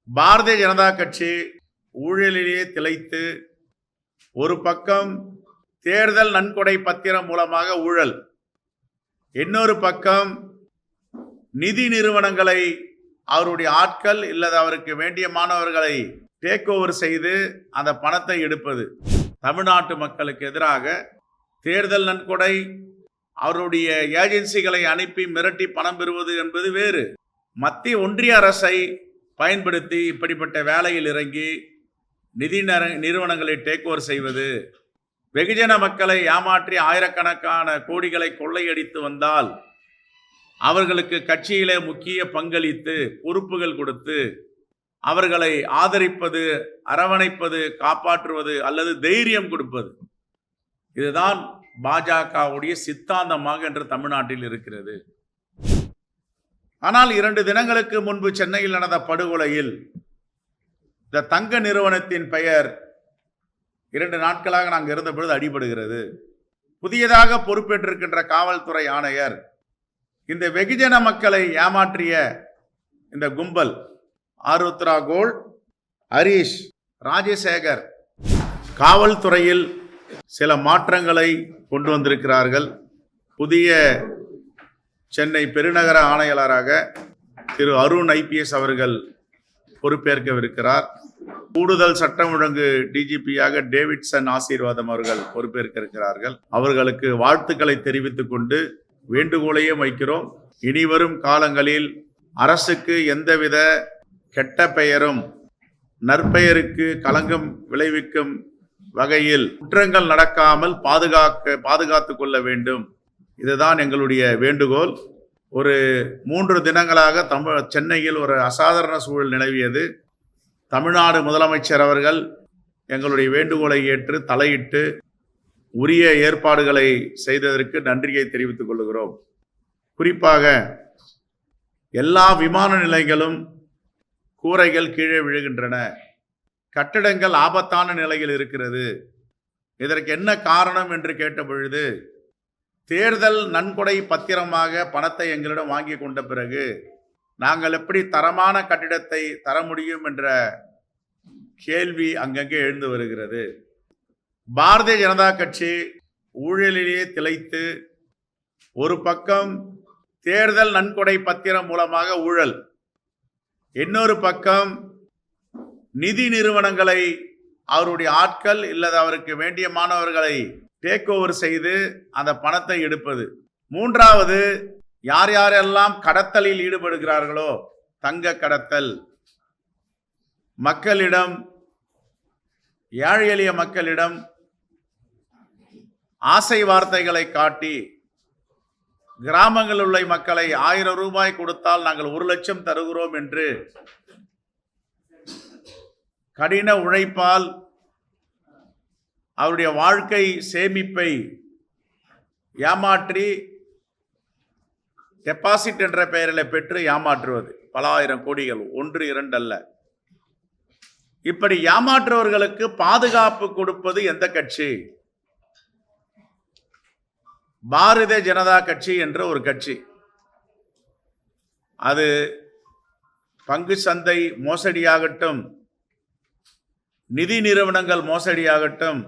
பாரதிய ஜனதா கட்சி ஊழலிலேயே திளைத்து ஒரு பக்கம் தேர்தல் நன்கொடை பத்திரம் மூலமாக ஊழல், இன்னொரு பக்கம் நிதி நிறுவனங்களை அவருடைய ஆட்கள் இல்லது அவருக்கு வேண்டிய மாணவர்களை டேக் ஓவர் செய்து அந்த பணத்தை எடுப்பது. தமிழ்நாட்டு மக்களுக்கு எதிராக தேர்தல் நன்கொடை, அவருடைய ஏஜென்சிகளை அனுப்பி மிரட்டி பணம் பெறுவது என்பது வேறு. மத்திய ஒன்றிய அரசை பயன்படுத்தி இப்படிப்பட்ட வேலையில் இறங்கி நிதி நிறுவனங்களை டேக் ஓவர் செய்வது, வெகுஜன மக்களை ஏமாற்றி ஆயிரக்கணக்கான கோடிகளை கொள்ளையடித்து வந்தால் அவர்களுக்கு கட்சியிலே முக்கிய பங்களித்து பொறுப்புகள் கொடுத்து அவர்களை ஆதரிப்பது, அரவணைப்பது, காப்பாற்றுவது அல்லது தைரியம் கொடுப்பது, இதுதான் பாஜகவுடைய சித்தாந்தமாக இன்று தமிழ்நாட்டில் இருக்கிறது. ஆனால் 2 தினங்களுக்கு முன்பு சென்னையில் நடந்த படுகொலையில் இந்த தங்க நிறுவனத்தின் பெயர் 2 நாட்களாக நாங்கள் இருந்த பொழுது அடிபடுகிறது. புதியதாக பொறுப்பேற்றிருக்கின்ற காவல்துறை ஆணையர் இந்த வெகுஜன மக்களை ஏமாற்றிய இந்த கும்பல் ஆருத்ரா கோல்ட், ஹரீஷ், ராஜசேகர் காவல்துறையில் சில மாற்றங்களை கொண்டு வந்திருக்கிறார்கள். புதிய சென்னை பெருநகர ஆணையாளராக திரு அருண் IPS அவர்கள் பொறுப்பேற்கவிருக்கிறார். கூடுதல் சட்டம் ஒழுங்கு டிஜிபியாக டேவிட்சன் ஆசீர்வாதம் அவர்கள் பொறுப்பேற்க இருக்கிறார்கள். அவர்களுக்கு வாழ்த்துக்களை தெரிவித்துக் கொண்டு வேண்டுகோளையும் வைக்கிறோம். இனிவரும் காலங்களில் அரசுக்கு எந்தவித கெட்ட பெயரும் நற்பெயருக்கு களங்கம் விளைவிக்கும் வகையில் குற்றங்கள் நடக்காமல் பாதுகாத்துக் கொள்ள வேண்டும். இதுதான் எங்களுடைய வேண்டுகோள். ஒரு 3 தினங்களாக சென்னையில் ஒரு அசாதாரண சூழல் நிலவியது. தமிழ்நாடு முதலமைச்சர் அவர்கள் எங்களுடைய வேண்டுகோளை ஏற்று தலையிட்டு உரிய ஏற்பாடுகளை செய்ததற்கு நன்றியை தெரிவித்துக் கொள்கிறோம். குறிப்பாக எல்லா விமான நிலையங்களும் கூரைகள் கீழே விழுகின்றன, கட்டிடங்கள் ஆபத்தான நிலையில் இருக்கிறது. இதற்கு என்ன காரணம் என்று கேட்ட பொழுது, தேர்தல் நன்கொடை பத்திரமாக பணத்தை எங்களிடம் வாங்கி கொண்ட பிறகு நாங்கள் எப்படி தரமான கட்டிடத்தை தர முடியும் என்ற கேள்வி அங்கங்கே எழுந்து வருகிறது. பாரதிய ஜனதா கட்சி ஊழலிலேயே திளைத்து ஒரு பக்கம் தேர்தல் நன்கொடை பத்திரம் மூலமாக ஊழல், இன்னொரு பக்கம் நிதி நிறுவனங்களை அவருடைய ஆட்கள் இல்லது அவருக்கு வேண்டிய மாணவர்களை டேக் ஓவர் செய்து அந்த பணத்தை எடுப்பது. மூன்றாவது, யார் யாரெல்லாம் கடத்தலில் ஈடுபடுகிறார்களோ, தங்க கடத்தல், மக்களிடம், ஏழை எளிய மக்களிடம் ஆசை வார்த்தைகளை காட்டி கிராமங்களில் உள்ள மக்களை 1000 ரூபாய் கொடுத்தால் நாங்கள் 1 லட்சம் தருகிறோம் என்று கடின உழைப்பால் அவருடைய வாழ்க்கை சேமிப்பை ஏமாற்றி டெபாசிட் என்ற பெயரில் பெற்று ஏமாற்றுவது பல 1000 கோடிகள், 1 2 அல்ல. இப்படி ஏமாற்றுவர்களுக்கு பாதுகாப்பு கொடுப்பது எந்த கட்சி? பாரதிய ஜனதா கட்சி என்ற ஒரு கட்சி. அது பங்கு சந்தை மோசடியாகட்டும், நிதி நிறுவனங்கள் மோசடியாகட்டும்,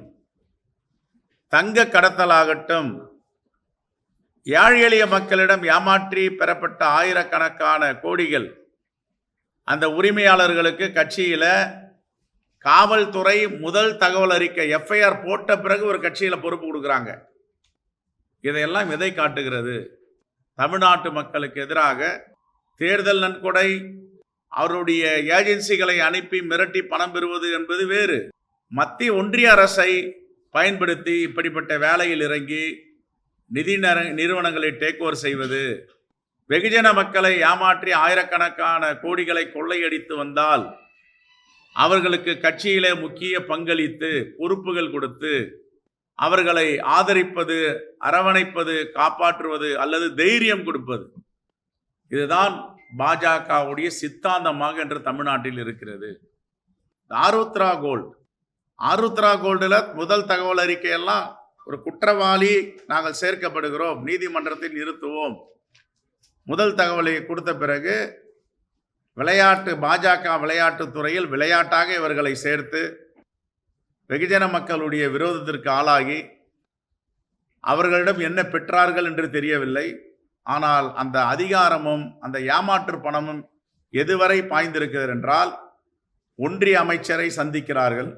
தங்க கடத்தலாகட்டும், ஏழை எளிய மக்களிடம் ஏமாற்றி பெறப்பட்ட ஆயிரக்கணக்கான கோடிகள் அந்த உரிமையாளர்களுக்கு கட்சியில காவல்துறை முதல் தகவல் அறிக்கை FIR போட்ட பிறகு ஒரு கட்சியில பொறுப்பு கொடுக்குறாங்க. இதையெல்லாம் எதை காட்டுகிறது? தமிழ்நாட்டு மக்களுக்கு எதிராக தேர்தல் நன்கொடை, அவருடைய ஏஜென்சிகளை அனுப்பி மிரட்டி பணம் பெறுவது என்பது வேறு. மத்திய ஒன்றிய அரசை பயன்படுத்தி இப்படிப்பட்ட வேலையில் இறங்கி நிதி நிறுவனங்களை டேக் ஓவர் செய்வது, வெகுஜன மக்களை ஏமாற்றி ஆயிரக்கணக்கான கோடிகளை கொள்ளையடித்து வந்தால் அவர்களுக்கு கட்சியிலே முக்கிய பங்களித்து பொறுப்புகள் கொடுத்து அவர்களை ஆதரிப்பது, அரவணைப்பது, காப்பாற்றுவது அல்லது தைரியம் கொடுப்பது, இதுதான் பாஜகவுடைய சித்தாந்தமாக இன்று தமிழ்நாட்டில் இருக்கிறது. ஆருத்ரா கோல்டில் முதல் தகவல் அறிக்கையெல்லாம் ஒரு குற்றவாளி நாங்கள் சேர்க்கப்படுகிறோம், நீதிமன்றத்தில் நிறுத்துவோம், முதல் தகவலை கொடுத்த பிறகு பாஜக விளையாட்டுத் துறையில் விளையாட்டாக இவர்களை சேர்த்து வெகுஜன மக்களுடைய விரோதத்திற்கு ஆளாகி அவர்களிடம் என்ன பெற்றார்கள் என்று தெரியவில்லை. ஆனால் அந்த அதிகாரமும் அந்த ஏமாற்று பணமும் எதுவரை பாய்ந்திருக்கிறது என்றால், ஒன்றிய அமைச்சரை சந்திக்கிறார்கள்,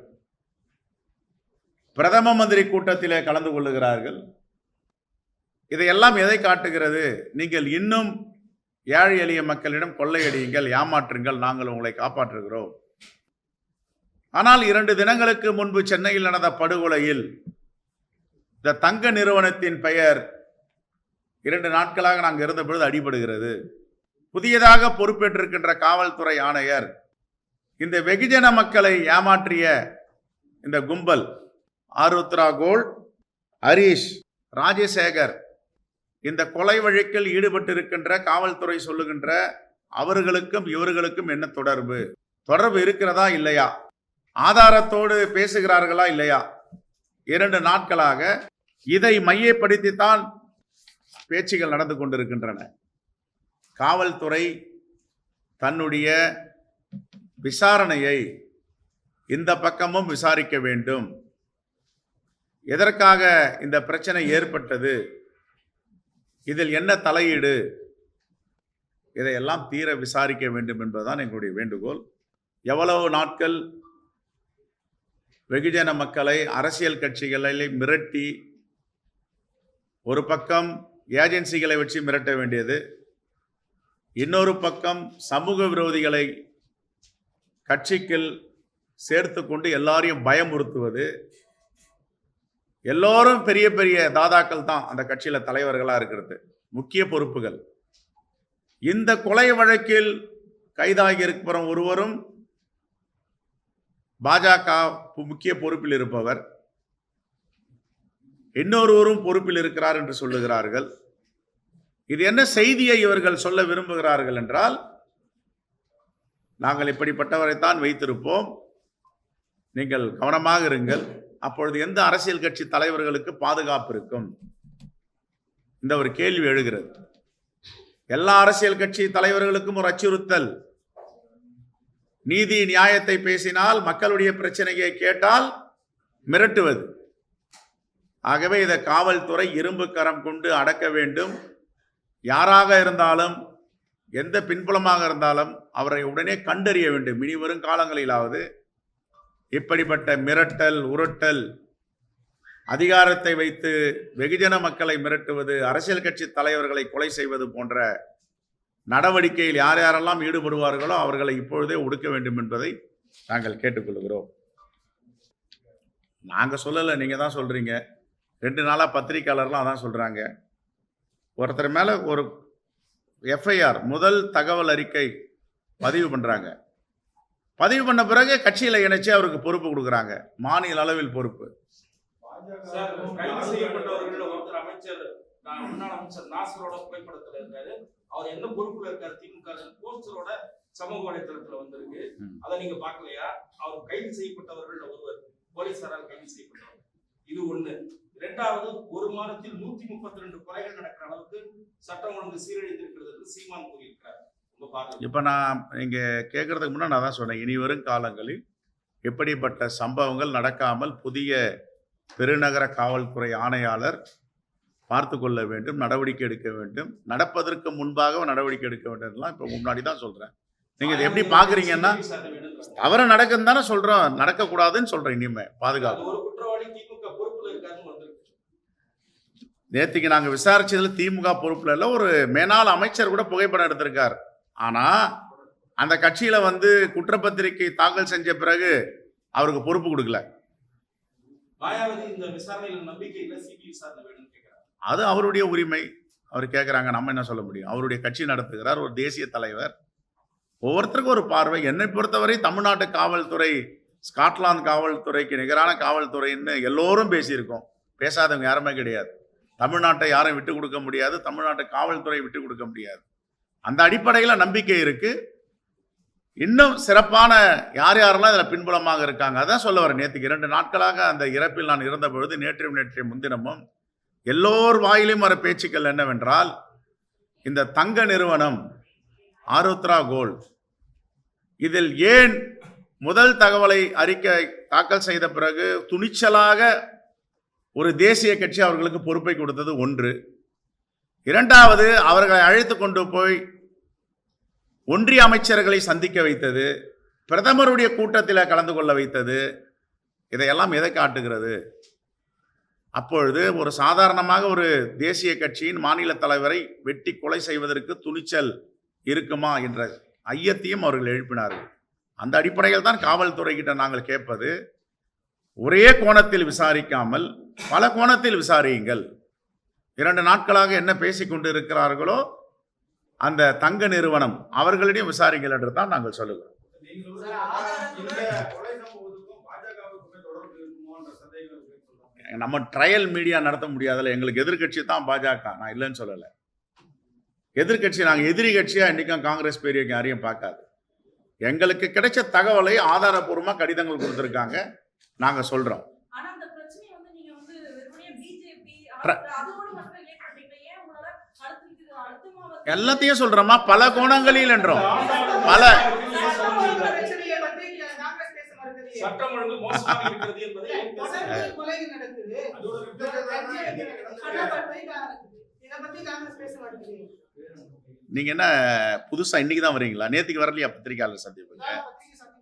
பிரதம மந்திரி கூட்டத்திலே கலந்து கொள்ளுகிறார்கள். இதையெல்லாம் எதை காட்டுகிறது? நீங்கள் இன்னும் ஏழை எளிய மக்களிடம் கொள்ளையடியுங்கள், ஏமாற்றுங்கள், நாங்கள் உங்களை காப்பாற்றுகிறோம். ஆனால் 2 தினங்களுக்கு முன்பு சென்னையில் நடந்த படுகொலையில் இந்த தங்க நிறுவனத்தின் பெயர் 2 நாட்களாக நாங்கள் இருந்தபொழுது அடிபடுகிறது. புதியதாக பொறுப்பேற்றிருக்கின்ற காவல்துறை ஆணையர் இந்த வெகுஜன மக்களை ஏமாற்றிய இந்த கும்பல், ஆருத்ரா கோல்ட், ஹரீஷ், ராஜசேகர், இந்த கொலை வழக்கில் ஈடுபட்டிருக்கின்ற காவல்துறை சொல்லுகின்ற அவர்களுக்கும் இவர்களுக்கும் என்ன தொடர்பு இருக்கிறதா இல்லையா? ஆதாரத்தோடு பேசுகிறார்களா இல்லையா? 2 நாட்களாக இதை மையப்படுத்தித்தான் பேச்சுகள் நடந்து கொண்டிருக்கின்றன. காவல்துறை தன்னுடைய விசாரணையை இந்த பக்கமும் விசாரிக்க வேண்டும். எதற்காக இந்த பிரச்சனை ஏற்பட்டது, இதில் என்ன தலையீடு, இதையெல்லாம் தீர விசாரிக்க வேண்டும் என்பதுதான் எங்களுடைய வேண்டுகோள். எவ்வளவு நாட்கள் வெகுஜன மக்களை, அரசியல் கட்சிகளை மிரட்டி, ஒரு பக்கம் ஏஜென்சிகளை வச்சு மிரட்ட வேண்டியது, இன்னொரு பக்கம் சமூக விரோதிகளை கட்சிக்குள் சேர்த்து கொண்டு எல்லாரையும் பயமுறுத்துவது. எல்லோரும் பெரிய பெரிய தாதாக்கள் தான் அந்த கட்சியில தலைவர்களா இருக்கிறது, முக்கிய பொறுப்புகள். இந்த கொலை வழக்கில் கைதாகி இருக்கிற ஒருவரும் பாஜக முக்கிய பொறுப்பில் இருப்பவர், இன்னொருவரும் பொறுப்பில் இருக்கிறார் என்று சொல்லுகிறார்கள். இது என்ன செய்தியை இவர்கள் சொல்ல விரும்புகிறார்கள் என்றால், நாங்கள் இப்படிப்பட்டவரைத்தான் வைத்திருப்போம், நீங்கள் கவனமாக இருங்கள், அப்பொழுது எந்த அரசியல் கட்சி தலைவர்களுக்கு பாதுகாப்பு இருக்கும்? இந்த ஒரு கேள்வி எழுகிறது. எல்லா அரசியல் கட்சி தலைவர்களுக்கும் ஒரு அச்சுறுத்தல். நீதி நியாயத்தை பேசினால், மக்களுடைய பிரச்சனையை கேட்டால் மிரட்டுவது. ஆகவே இதை காவல்துறை இரும்பு கரம் கொண்டு அடக்க வேண்டும். யாராக இருந்தாலும், எந்த பின்புலமாக இருந்தாலும் அவரை உடனே கண்டறிய வேண்டும். இனி வரும் காலங்களிலாவது இப்படிப்பட்ட மிரட்டல், உருட்டல், அதிகாரத்தை வைத்து வெகுஜன மக்களை மிரட்டுவது, அரசியல் கட்சி தலைவர்களை கொலை செய்வது போன்ற நடவடிக்கையில் யார் யாரெல்லாம் ஈடுபடுவார்களோ அவர்களை இப்பொழுதே ஒடுக்க வேண்டும் என்பதை நாங்கள் கேட்டுக்கொள்கிறோம். நாங்க சொல்லலை, நீங்க தான் சொல்றீங்க. 2 நாளா பத்திரிகையாளர்லாம் அதான் சொல்றாங்க. ஒருத்தர் மேல ஒரு எஃப்ஐஆர், முதல் தகவல் அறிக்கை பதிவு பண்றாங்க. பதிவு பண்ண பிறகு கட்சியில இணைச்சு அவருக்கு பொறுப்பு கொடுக்குறாங்க, மாநில அளவில் பொறுப்பு. கைது செய்யப்பட்டவர்கள் ஒருத்தர் அமைச்சர், முன்னாள் அமைச்சர் நாசரோட புகைப்படத்துல இருக்காரு. அவர் என்ன பொறுப்புல இருக்காரு? திமுக போஸ்டரோட சமூக வலைதளத்துல வந்திருக்கு. அதை நீங்க பாக்கலையா? அவர் கைது செய்யப்பட்டவர்கள் ஒருவர் போலீசாரால் கைது செய்யப்பட்டவர். இது ஒண்ணு. 2வது, ஒரு மாதத்தில் 132 கொலைகள் நடக்கிற அளவுக்கு சட்டம் ஒழுங்கு சீரழிந்திருக்கிறது சீமான் கூறியிருக்கிறார். இப்ப நான் இங்க கேட்கறதுக்கு முன்னாடி நான் தான் சொன்னேன், இனி வரும் காலங்களில் எப்படிப்பட்ட சம்பவங்கள் நடக்காமல் புதிய பெருநகர காவல்துறை ஆணையாளர் பார்த்து கொள்ள வேண்டும், நடவடிக்கை எடுக்க வேண்டும். நடப்பதற்கு முன்பாக நடவடிக்கை எடுக்க வேண்டும். இப்ப முன்னாடி தான் சொல்றேன். நீங்க இதை எப்படி பாக்குறீங்கன்னா, தவறு நடக்குன்னு தானே சொல்றோம், நடக்கக்கூடாதுன்னு சொல்றேன். இனிமே பாதுகாப்பு. நேற்றுக்கு நாங்க விசாரிச்சதுல திமுக பொறுப்புல இல்ல, ஒரு மேனாள் அமைச்சர் கூட புகைப்படம் எடுத்திருக்கார். ஆனா அந்த கட்சியில குற்றப்பத்திரிகை தாக்கல் செஞ்ச பிறகு அவருக்கு பொறுப்பு கொடுக்கல. அது அவருடைய உரிமை, அவர் கேட்கிறாங்க, நம்ம என்ன சொல்ல முடியும்? அவருடைய கட்சி நடத்துகிறார், ஒரு தேசிய தலைவர். ஒவ்வொருத்தருக்கும் ஒரு பார்வை. என்னை பொறுத்தவரை தமிழ்நாட்டு காவல்துறை ஸ்காட்லாந்து காவல்துறைக்கு நிகரான காவல்துறைன்னு எல்லோரும் பேசியிருக்கோம். பேசாதவங்க யாருமே கிடையாது. தமிழ்நாட்டை யாரும் விட்டு கொடுக்க முடியாது, தமிழ்நாட்டு காவல்துறை விட்டு கொடுக்க முடியாது. அந்த அடிப்படையில் நம்பிக்கை இருக்கு. இன்னும் சிறப்பான யார் யாரெல்லாம் இதில் பின்புலமாக இருக்காங்க, அதான் சொல்ல வரேன். நேற்றுக்கு 2 நாட்களாக அந்த இறப்பில் நான் இருந்த பொழுது, நேற்றைய முன்தினமும் எல்லோர் வாயிலும் வர பேச்சுக்கள் என்னவென்றால், இந்த தங்க நிறுவனம் ஆருத்ரா கோல்ட் இதில் ஏன் முதல் தகவலை அறிக்கை தாக்கல் செய்த பிறகு துணிச்சலாக ஒரு தேசிய கட்சி அவர்களுக்கு பொறுப்பை கொடுத்தது ஒன்று. இரண்டாவது, அவர்களை அழைத்து கொண்டு போய் ஒன்றிய அமைச்சர்களை சந்திக்க வைத்தது, பிரதமருடைய கூட்டத்தில் கலந்து கொள்ள வைத்தது. இதையெல்லாம் எதை காட்டுகிறது? அப்பொழுது ஒரு சாதாரணமாக ஒரு தேசிய கட்சியின் மாநில தலைவரை வெட்டி கொலை செய்வதற்கு துணிச்சல் இருக்குமா என்ற ஐயத்தையும் அவர்கள் எழுப்பினார்கள். அந்த அடிப்படையில் தான் காவல்துறை கிட்ட நாங்கள் கேட்பது, ஒரே கோணத்தில் விசாரிக்காமல் பல கோணத்தில் விசாரியுங்கள். 2 நாட்களாக என்ன பேசிக் கொண்டு இருக்கிறார்களோ அந்த தங்க நிறுவனம் அவர்களிடையும் விசாரிங்கள் என்று தான் நாங்கள் சொல்லுகிறோம். நம்ம ட்ரையல் மீடியா நடத்த முடியாதுல்ல. எங்களுக்கு எதிர்கட்சி தான் பாஜக, நான் இல்லைன்னு சொல்லலை. எதிர்கட்சி, நாங்கள் எதிரி கட்சியா இன்னைக்கும் காங்கிரஸ் பெரிய யாரையும் பார்க்காது. எங்களுக்கு கிடைச்ச தகவலை ஆதாரபூர்வமாக கடிதங்கள் கொடுத்துருக்காங்க, நாங்கள் சொல்றோம். எல்லாத்தையும் சொல்றோமா, பல கோணங்களில் என்றோம். பல சட்டம் ஒழுங்கு மோசமாக இருக்கிறது என்பதை நீங்க என்ன புதுசா இன்னைக்கு தான் வரீங்களா? நேத்துக்கு வரலையா பத்திரிகையாளர் சந்திப்புங்க?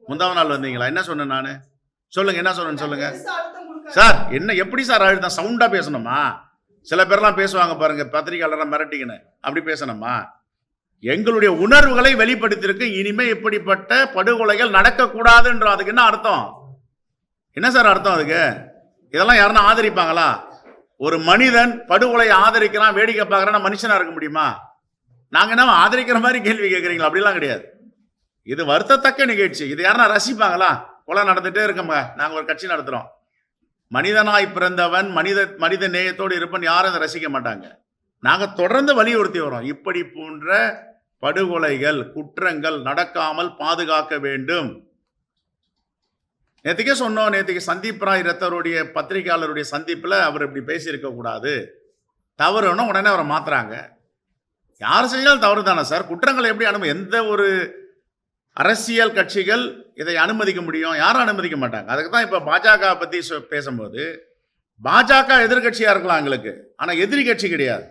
முந்தாவது நாள் வந்தீங்களா? என்ன சொன்னேன் நானு? சொல்லுங்க, என்ன சொன்னேன்னு சொல்லுங்க சார். என்ன எப்படி சார் அழுத்தம்? சவுண்டா பேசணுமா? சில பேர்லாம் பேசுவாங்க பாருங்க, பத்திரிகையாளர் மிரட்டிங்கன்னு, அப்படி பேசணுமா? எங்களுடைய உணர்வுகளை வெளிப்படுத்தியிருக்கு. இனிமே இப்படிப்பட்ட படுகொலைகள் நடக்கக்கூடாதுன்ற அதுக்கு என்ன அர்த்தம்? என்ன சார் அர்த்தம் அதுக்கு? இதெல்லாம் யாருன்னா ஆதரிப்பாங்களா? ஒரு மனிதன் படுகொலை ஆதரிக்கிறான், வேடிக்கை பார்க்கறான், மனுஷனா இருக்க முடியுமா? நாங்க என்ன ஆதரிக்கிற மாதிரி கேள்வி கேட்குறீங்களா? அப்படிலாம் கிடையாது. இது வருத்தத்தக்க நிகழ்ச்சி. இது யாருன்னா ரசிப்பாங்களா? கொலை நடந்துட்டே இருக்கோங்க, நாங்கள் ஒரு கட்சி நடத்துறோம். மனிதனாய் பிறந்தவன் மனித நேயத்தோடு இருப்பன், யாரும் அதை ரசிக்க மாட்டாங்க. நாங்கள் தொடர்ந்து வலியுறுத்தி வரோம், இப்படி போன்ற படுகொலைகள் குற்றங்கள் நடக்காமல் பாதுகாக்க வேண்டும். நேற்றுக்கே சொன்னோம், நேற்றுக்கு சந்தீப் ராய் ரத்தருடைய பத்திரிகையாளருடைய சந்திப்பில் அவர் இப்படி பேசியிருக்க கூடாது, தவறுன்னா உடனே அவரை மாத்துறாங்க. யார் செஞ்சாலும் தவறு தானே சார்? குற்றங்களை எப்படி எந்த ஒரு அரசியல் கட்சிகள் இதை அனுமதிக்க முடியும்? யாரும் அனுமதிக்க மாட்டாங்க. அதுக்கு தான் இப்போ பாஜக பற்றி பேசும்போது, பாஜக எதிர்கட்சியாக இருக்கலாம் எங்களுக்கு, ஆனால் எதிரி கட்சி கிடையாது.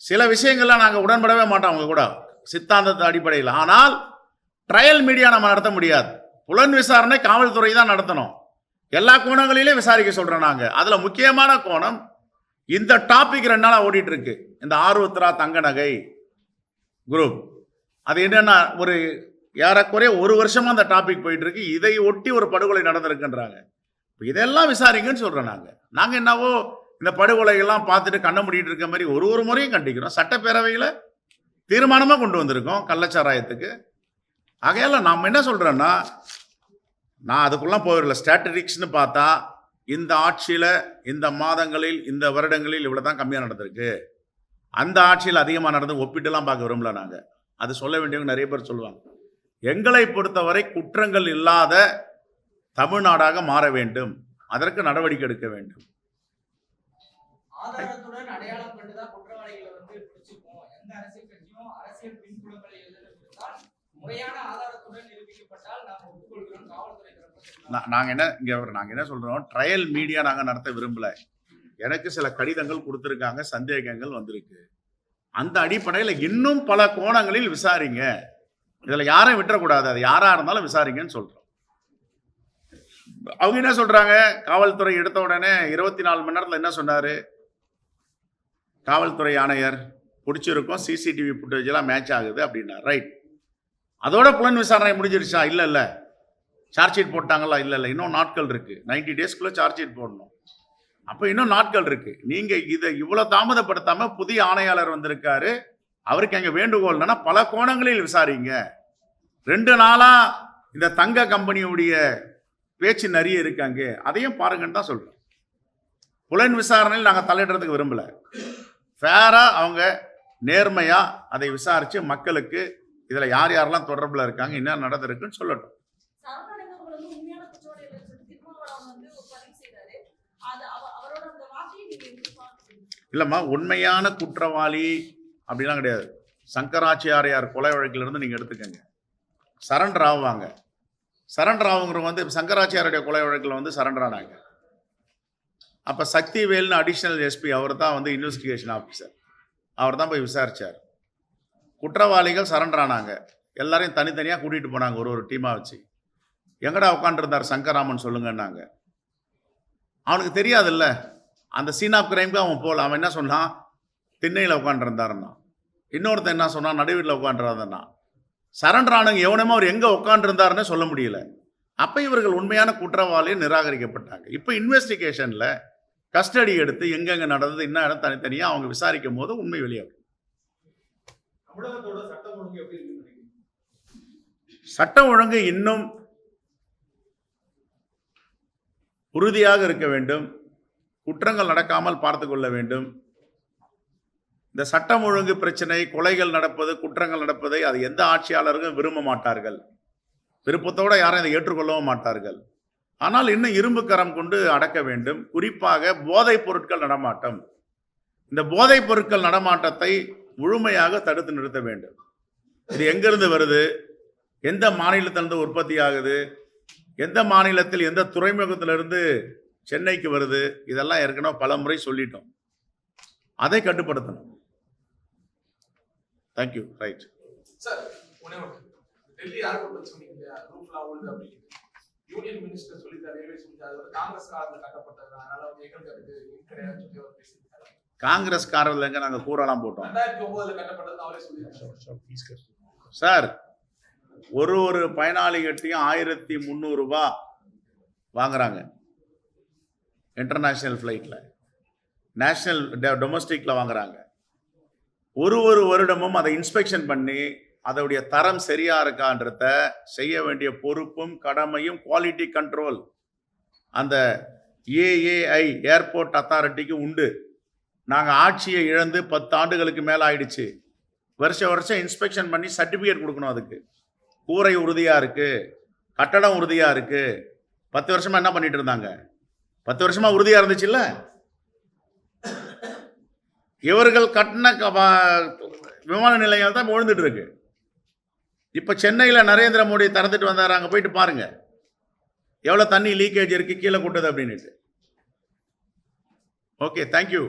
சில விஷயங்கள்லாம் நாங்கள் உடன்படவே மாட்டோம் அவங்க கூட, சித்தாந்தத்தை அடிப்படையில். ஆனால் ட்ரையல் மீடியா நம்ம நடத்த முடியாது. புலன் விசாரணை காவல்துறை தான் நடத்தணும். எல்லா கோணங்களிலே விசாரிக்க சொல்கிறோம் நாங்கள். அதில் முக்கியமான கோணம், இந்த டாபிக் 2 நாளாக ஓடிட்டு இருக்கு, இந்த ஆர்வத்ரா தங்க நகை குரூப். அது என்னன்னா, ஒரு ஏறக்குறைய 1 வருஷமா அந்த டாபிக் போயிட்டு இருக்கு. இதை ஒட்டி ஒரு படுகொலை நடந்திருக்குன்றாங்க. இதெல்லாம் விசாரிங்கன்னு சொல்றோம். நாங்க என்னவோ இந்த படுகொலைகள்லாம் பார்த்துட்டு கண்ண மூடிட்டு இருக்க மாதிரி ஒரு முறையும் கண்டிக்கிறோம். சட்டப்பேரவையில் தீர்மானமா கொண்டு வந்திருக்கோம் கள்ளச்சாராயத்துக்கு. ஆகையால நாம் என்ன சொல்றோம்னா, நான் அதுக்குள்ளலாம் போயிடல. ஸ்டாட்டிஸ்டிக்ஸ்னு பார்த்தா இந்த ஆட்சியில், இந்த மாதங்களில், இந்த வருடங்களில் இவ்வளோதான் கம்மியாக நடந்திருக்கு, அந்த ஆட்சியில் அதிகமாக நடந்து ஒப்பிட்டுலாம் பார்க்க விரும்பல. நாங்கள் அது சொல்ல வேண்டியவங்க நிறைய பேர் சொல்லுவாங்க. எங்களை பொறுத்தவரை குற்றங்கள் இல்லாத தமிழ்நாடாக மாற வேண்டும், அதற்கு நடவடிக்கை எடுக்க வேண்டும். ஆதாரத்துடன் அடையாளம் கண்டுதான் குற்றவாளிகளை பிடிச்சிருக்கோம். எந்த அரசியல் கட்சியும் அரசியல் பின்புலங்களை எழுதினால் முறையான ஆதாரத்துடன் நிரூபிக்கப்பட்டால் நாம் ஒப்புக்கொள்கிறோம். காவல்துறை நாங்க என்ன சொல்றோம், ட்ரையல் மீடியா நாங்க நடத்த விரும்பல. எனக்கு சில கடிதங்கள் கொடுத்திருக்காங்க, சந்தேகங்கள் வந்திருக்கு. அந்த அடிப்படையில் இன்னும் பல கோணங்களில் விசாரிங்க, இதுல யாரையும் விட்டுறக்கூடாது, அது யாரா இருந்தாலும் விசாரிங்கன்னு சொல்றோம். அவங்க என்ன சொல்றாங்க, காவல்துறை எடுத்த உடனே 24 மணி நேரத்தில் என்ன சொன்னாரு காவல்துறை ஆணையர், பிடிச்சிருக்கோம், சிசிடிவி ஃபுட்டேஜ் எல்லாம் மேட்ச் ஆகுது அப்படின்னா. ரைட், அதோட புலன் விசாரணை முடிஞ்சிருச்சா? இல்ல சார்ஜ் ஷீட் போட்டாங்களா? இல்ல இன்னும் நாட்கள் இருக்கு. 90 டேஸ்க்குள்ள சார்ஜ் ஷீட் போடணும். அப்ப இன்னும் நாட்கள் இருக்கு. நீங்க இதை இவ்வளவு தாமதப்படுத்தாம புதிய ஆணையாளர் வந்திருக்காரு, அவருக்கு எங்க வேண்டுகோள் என்னன்னா, பல கோணங்களில் விசாரிங்க. 2 நாளா இந்த தங்க கம்பெனியுடைய பேச்சு நிறைய இருக்காங்க, அதையும் பாருங்கன்னு தான் சொல்றோம். புலன் விசாரணையில் நாங்கள் தலையிடுறதுக்கு விரும்பல. ஃபேரா அவங்க நேர்மையா அதை விசாரிச்சு மக்களுக்கு இதுல யார் யாரெல்லாம் தொடர்புல இருக்காங்க, என்ன நடந்திருக்குன்னு சொல்லட்டும். இல்லம்மா, உண்மையான குற்றவாளி அப்படிலாம் கிடையாது. சங்கராச்சாரியார் கொலை வழக்கிலிருந்து நீங்க எடுத்துக்கங்க. சரண்டர் ஆவாங்க. சரண்டர் ஆகுங்கிறவங்க வந்து சங்கராச்சாரியுடைய கொலை வழக்கில் வந்து சரண்டர் ஆனாங்க. அப்போ சக்திவேல்னு அடிஷனல் எஸ்பி அவர் தான் வந்து இன்வெஸ்டிகேஷன் ஆஃபீஸர். அவர் தான் போய் விசாரிச்சார். குற்றவாளிகள் சரண்டர் ஆனாங்க. எல்லாரையும் தனித்தனியாக கூட்டிகிட்டு போனாங்க ஒரு டீமாக வச்சு. எங்கடா உட்காந்துருந்தார் சங்கராமன் சொல்லுங்கன்னாங்க. அவனுக்கு தெரியாதுல்ல, அந்த சீன் ஆஃப் கிரைம்க்கு அவன் போகல. அவன் என்ன சொன்னான், திண்ணையில் உட்காந்துருந்தாருன்னா. இன்னொருத்தன் என்ன சொன்னான், நடுவீட்டில் உட்காந்துருந்தாருன்னா. சரண்டர் ஆனவங்க எவனுமே அவர் எங்கே உட்காந்துருந்தாருன்னு சொல்ல முடியல. அப்போ இவர்கள் உண்மையான குற்றவாளியை நிராகரிக்கப்பட்டாங்க. இப்போ இன்வெஸ்டிகேஷனில் கஸ்டடி எடுத்து எங்கெங்கே நடந்தது என்ன இடம் தனித்தனியாக அவங்க விசாரிக்கும் போது உண்மை வெளியாகும். தமிழகத்தோட சட்டம் ஒழுங்கு எப்படி இருக்கு? சட்டம் ஒழுங்கு இன்னும் உறுதியாக இருக்க வேண்டும். குற்றங்கள் நடக்காமல் பார்த்து கொள்ள வேண்டும். இந்த சட்டம் ஒழுங்கு பிரச்சனை, கொலைகள் நடப்பது, குற்றங்கள் நடப்பதை அது எந்த ஆட்சியாளர்களும் விரும்ப மாட்டார்கள். விருப்பத்தோடு யாரும் இதை ஏற்றுக்கொள்ளவும் மாட்டார்கள். ஆனால் இன்னும் இரும்பு கரம் கொண்டு அடக்க வேண்டும். குறிப்பாக போதைப் பொருட்கள் நடமாட்டம். இந்த போதைப் பொருட்கள் நடமாட்டத்தை முழுமையாக தடுத்து நிறுத்த வேண்டும். இது எங்கிருந்து வருது, எந்த மாநிலத்திலிருந்து உற்பத்தி ஆகுது, எந்த மாநிலத்தில் எந்த துறைமுகத்திலிருந்து சென்னைக்கு வருது, இதெல்லாம் ஏற்கனவே பல முறை சொல்லிட்டோம். அதை கட்டுப்படுத்தணும். Thank you. Right sir, Delhi airport சொன்னீங்க ரூஃப்ல ஆகுது அப்படின்னு யூனியன் மினிஸ்டர் சொல்லிட்டாரு, ரயில்வே சொல்லிட்டாரு, காங்கிரஸ் காலத்துல கட்டப்பட்டது, அதனால வந்து எங்களுக்கு அதுக்கு கிடையாது சொல்லி அவர் பேசியிருக்காரு. காங்கிரஸ் காரில் எங்க நாங்கள் கூறலாம் போட்டோம். 2009 கட்டப்பட்டது அவரே சொல்லியிருக்காரு. சார், ஒரு பயனாளிகிட்டையும் 1300 ரூபாய் வாங்குறாங்க இன்டர்நேஷனல் ஃப்ளைட்டில், நேஷனல் டொமஸ்டிக்கில் வாங்குறாங்க. ஒரு வருடமும் அதை இன்ஸ்பெக்ஷன் பண்ணி அதோடைய தரம் சரியா இருக்கான்றத செய்ய வேண்டிய பொறுப்பும் கடமையும் குவாலிட்டி கண்ட்ரோல் அந்த ஏஏஐ ஏர்போர்ட் அத்தாரிட்டிக்கு உண்டு. நாங்கள் ஆட்சியை இழந்து 10 ஆண்டுகளுக்கு மேலே ஆயிடுச்சு. வருஷம் இன்ஸ்பெக்ஷன் பண்ணி சர்டிஃபிகேட் கொடுக்கணும். அதுக்கு கூரை உறுதியாக இருக்குது, கட்டடம் உறுதியாக இருக்குது. 10 வருஷமாக என்ன பண்ணிட்டு இருந்தாங்க? 10 வருஷமாக உறுதியாக இருந்துச்சுல்ல. இவர்கள் கட்டின விமான நிலையம் தான் விழுந்துட்டு இருக்கு. இப்போ சென்னையில் நரேந்திர மோடி திறந்துட்டு வந்தார், அங்கே போயிட்டு பாருங்க எவ்வளோ தண்ணி லீக்கேஜ் இருக்குது, கீழே கொட்டுது அப்படின்ட்டு. Okay, thank you.